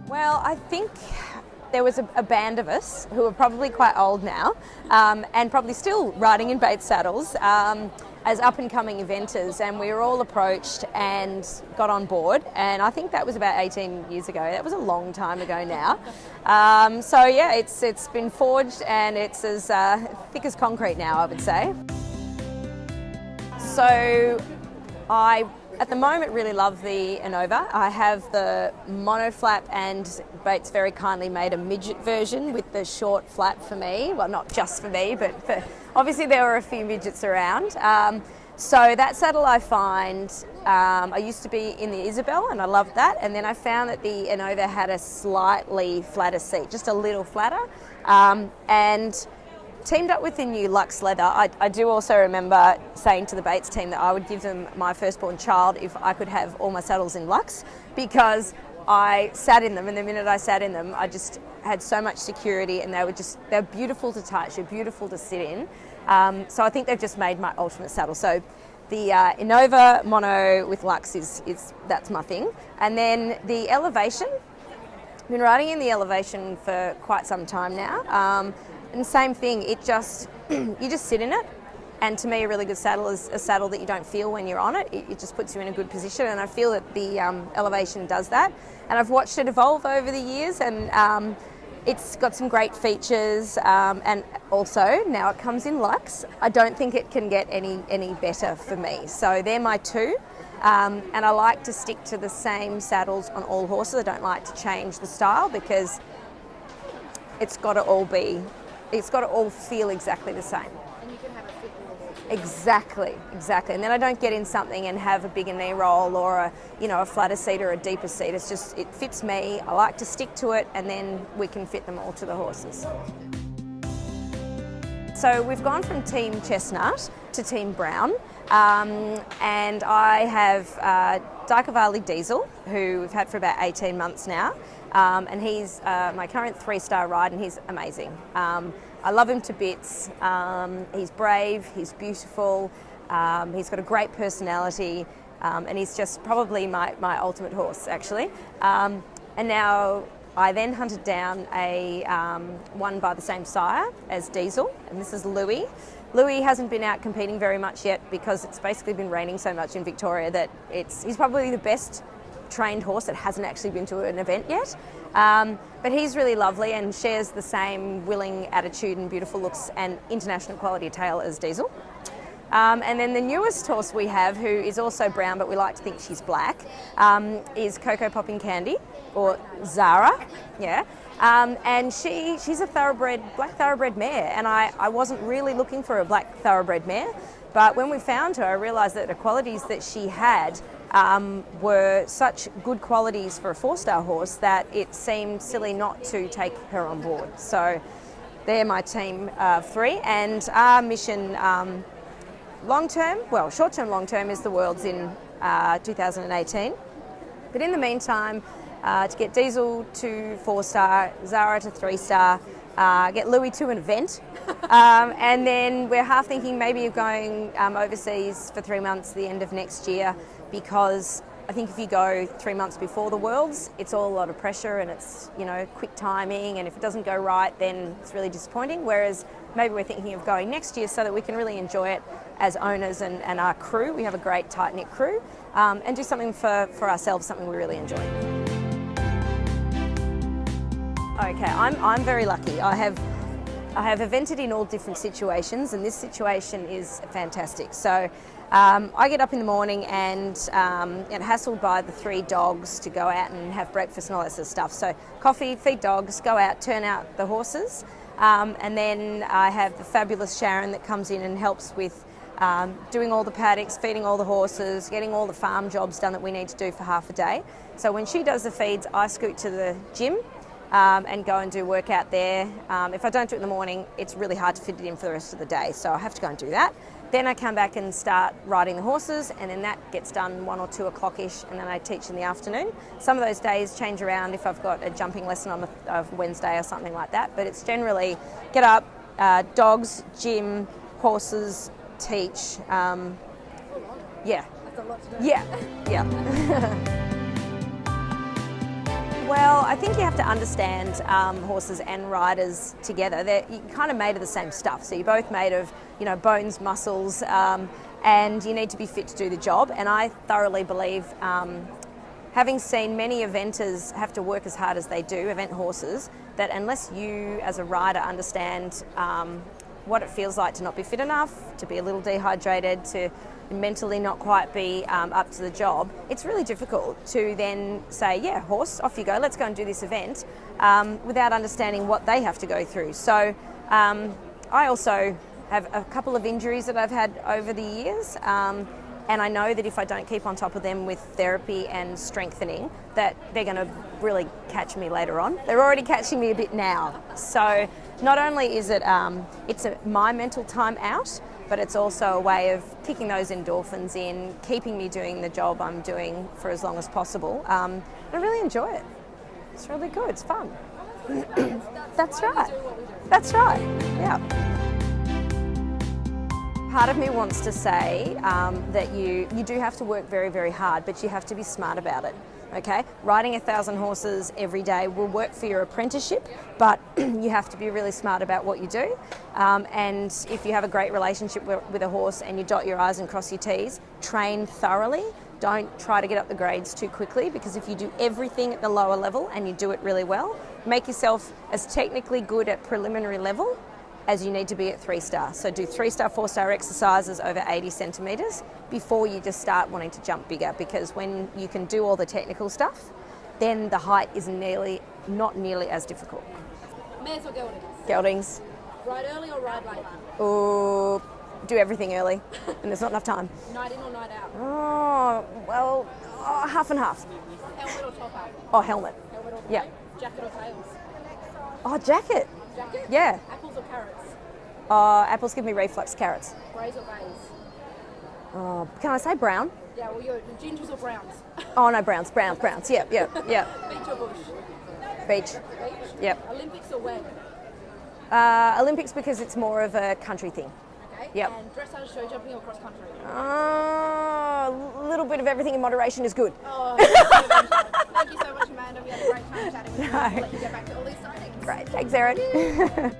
Well, I think there was a band of us who are probably quite old now and probably still riding in Bates saddles as up-and-coming eventers, and we were all approached and got on board, and I think that was about 18 years ago. That was a long time ago now. So yeah, it's been forged and it's as thick as concrete now, I would say. So I, at the moment, really love the Innova. I have the mono flap, and Bates very kindly made a midget version with the short flap for me. Well, not just for me, but obviously there were a few midgets around. So that saddle I find, I used to be in the Isabel and I loved that, and then I found that the Innova had a slightly flatter seat, just a little flatter, and teamed up with the new Luxe leather. I do also remember saying to the Bates team that I would give them my firstborn child if I could have all my saddles in Luxe, because I sat in them, and the minute I sat in them I just had so much security, and they're beautiful to touch, they're beautiful to sit in. So I think they've just made my ultimate saddle. So the Innova mono with Luxe that's my thing. And then the Elevation, I've been riding in the Elevation for quite some time now. And same thing, you just sit in it, and to me a really good saddle is a saddle that you don't feel when you're on it. It just puts you in a good position, and I feel that the Elevation does that. And I've watched it evolve over the years, and it's got some great features, and also now it comes in Luxe. I don't think it can get any better for me. So they're my two, and I like to stick to the same saddles on all horses. I don't like to change the style, because it's got to all feel exactly the same. And you can have a fit in the horse. Exactly. And then I don't get in something and have a bigger knee roll or a flatter seat or a deeper seat. It's just, it fits me. I like to stick to it, and then we can fit them all to the horses. So we've gone from Team Chestnut to Team Brown, and I have Cavalli Diesel, who we've had for about 18 months now. And he's my current 3-star ride, and he's amazing. I love him to bits. He's brave, he's beautiful, he's got a great personality, and he's just probably my ultimate horse, actually. And now I then hunted down one by the same sire as Diesel, and this is Louis. Louis hasn't been out competing very much yet, because it's basically been raining so much in Victoria that he's probably the best trained horse that hasn't actually been to an event yet. But he's really lovely and shares the same willing attitude and beautiful looks and international quality tail as Diesel. And then the newest horse we have, who is also brown, but we like to think she's black, is Cocoa Popping Candy, or Zara. Yeah. And she's a black thoroughbred mare, and I wasn't really looking for a black thoroughbred mare, but when we found her I realised that the qualities that she had were such good qualities for a 4-star horse that it seemed silly not to take her on board. So they're my team of 3, and our mission short-term, long-term is the Worlds in 2018. But in the meantime, to get Diesel to 4-star, Zara to 3-star, get Louis to an event, and then we're half thinking maybe of going overseas for 3 months the end of next year, because I think if you go 3 months before the Worlds, it's all a lot of pressure, and it's quick timing, and if it doesn't go right, then it's really disappointing. Whereas maybe we're thinking of going next year so that we can really enjoy it as owners and our crew. We have a great tight-knit crew, and do something for ourselves, something we really enjoy. Okay, I'm very lucky. I have evented in all different situations, and this situation is fantastic. So I get up in the morning and hassled by the 3 dogs to go out and have breakfast and all that sort of stuff. So coffee, feed dogs, go out, turn out the horses, and then I have the fabulous Sharon that comes in and helps with doing all the paddocks, feeding all the horses, getting all the farm jobs done that we need to do for half a day. So when she does the feeds, I scoot to the gym and go and do work out there. If I don't do it in the morning, it's really hard to fit it in for the rest of the day, so I have to go and do that. Then I come back and start riding the horses, and then that gets done 1 or 2 o'clock-ish, and then I teach in the afternoon. Some of those days change around if I've got a jumping lesson on a Wednesday or something like that, but it's generally get up, dogs, gym, horses, teach. Yeah. That's a lot to do. Yeah. Well, I think you have to understand horses and riders together. You're kind of made of the same stuff. So you're both made of, bones, muscles, and you need to be fit to do the job. And I thoroughly believe, having seen many eventers have to work as hard as they do, event horses, that unless you as a rider understand what it feels like to not be fit enough, to be a little dehydrated, to mentally not quite be up to the job, it's really difficult to then say, yeah, horse, off you go, let's go and do this event, without understanding what they have to go through. So I also have a couple of injuries that I've had over the years, and I know that if I don't keep on top of them with therapy and strengthening, that they're going to really catch me later on. They're already catching me a bit now. So not only is it my mental time out, but it's also a way of kicking those endorphins in, keeping me doing the job I'm doing for as long as possible. I really enjoy it. It's really good. It's fun. That's right. That's right. Yeah. Part of me wants to say that you do have to work very, very hard, but you have to be smart about it. Okay, riding 1,000 horses every day will work for your apprenticeship, but you have to be really smart about what you do. And if you have a great relationship with a horse and you dot your I's and cross your T's, train thoroughly. Don't try to get up the grades too quickly, because if you do everything at the lower level and you do it really well, make yourself as technically good at preliminary level as you need to be at 3-star. So do 3-star, 4-star exercises over 80 centimetres before you just start wanting to jump bigger, because when you can do all the technical stuff, then the height is not nearly as difficult. Mares or geldings? Geldings. Ride early or ride late? Oh, do everything early, and there's not enough time. Night in or night out? Oh, well, half and half. Helmet or top up? Oh, helmet. Helmet or Yeah. Jacket or tails? Oh, jacket. Jacket? Yeah. Apples or carrots? Apples give me reflux, carrots. Greys or bays? Oh, can I say brown? Yeah, well, you're gingers or browns? Oh no, browns. Yep. Beach or bush? Beach. Beach? Yep. Olympics or WEG? Olympics, because it's more of a country thing. Okay. Yep. And dressage, show jumping or cross country? A little bit of everything in moderation is good. Oh, thank you so much, Amanda. We had a great time chatting with you. I'll let you get back to all these sightings. Great. Thanks, Erin.